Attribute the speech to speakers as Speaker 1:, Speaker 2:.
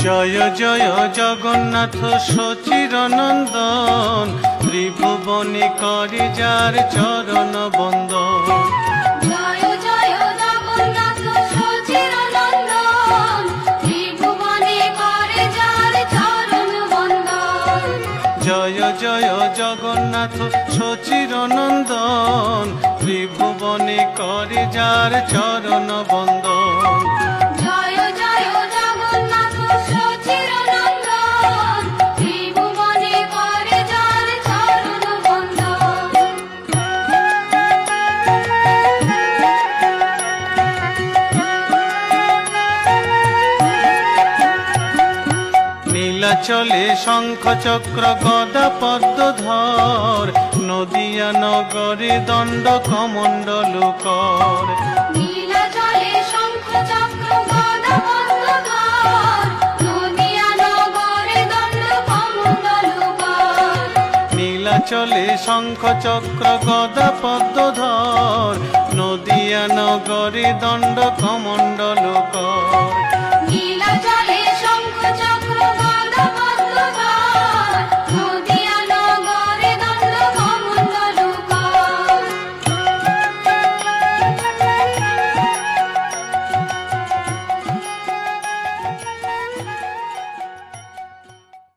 Speaker 1: জয় জয় জগন্নাথ সচিরনন্দন, ত্রিভুবনে করে যার চরণ বন্দন।
Speaker 2: জয় জয় জগন্নাথ সচিরনন্দন, ত্রিভুবনে করে যার চরণ বন্দন।
Speaker 1: জয় জয় জগন্নাথ সচিরনন্দন, ত্রিভুবনে করে যার চরণ বন্দন।
Speaker 2: জয় জয় জগন্নাথ সচিরনন্দন, ত্রিভুবনে করে যার চরণ বন্দন।
Speaker 1: নীলাচলে শঙ্খ চক্র গদা পদ্মধর, নদিয়া নগরে দণ্ড কমণ্ডল কর।
Speaker 2: নীলাচলে শঙ্খ চক্র গদা পদ্মধর, নদিয়া নগরে দণ্ড কমণ্ডল কর।
Speaker 1: নীলাচলে শঙ্খ চক্র গদা পদ্মধর, নদিয়া নগরে দণ্ড কমণ্ডল কর।